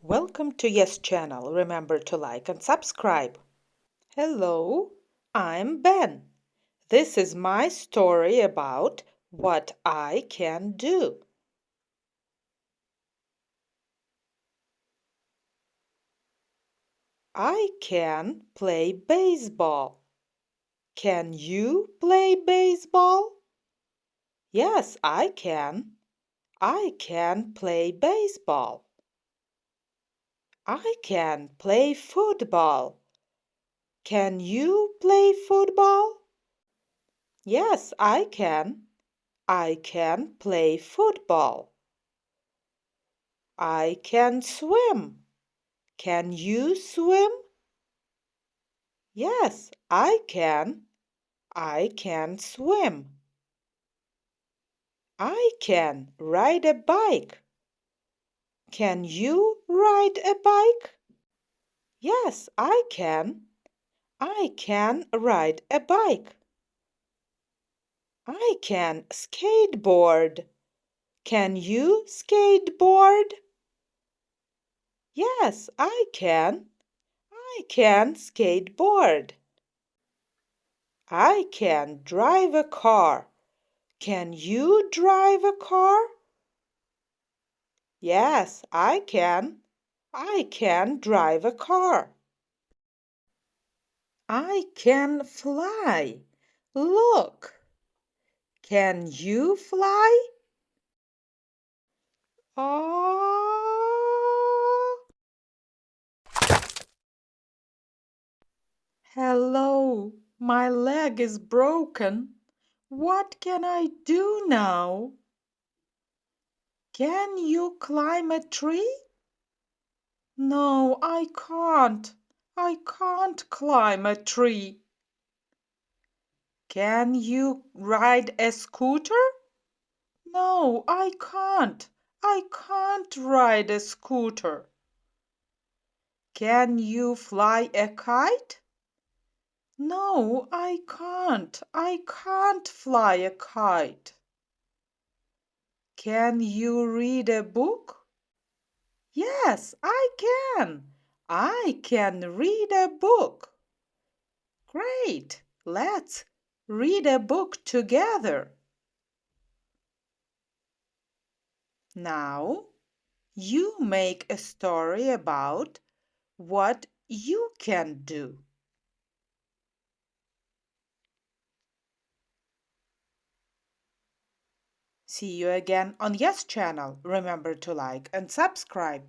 Welcome to Yes channel. Remember to like and subscribe. Hello, I'm Ben. This is my story about what I can do. I can play baseball. Can you play baseball? Yes, I can. I can play baseball. I can play football. Can you play football? Yes, I can. I can play football. I can swim. Can you swim? Yes, I can. I can swim. I can ride a bike. Can you ride a bike? Yes, I can. I can ride a bike. I can skateboard. Can you skateboard? Yes, I can. I can skateboard. I can drive a car. Can you drive a car? Yes, I can. I can drive a car. I can fly. Look. Can you fly? Oh. Hello, my leg is broken. What can I do now? Can you climb a tree? No, I can't. I can't climb a tree. Can you ride a scooter? No, I can't. I can't ride a scooter. Can you fly a kite? No, I can't. I can't fly a kite. Can you read a book? Yes, I can. I can read a book. Great. Let's read a book together. Now, you make a story about what you can do. See you again on Yes channel. Remember to like and subscribe.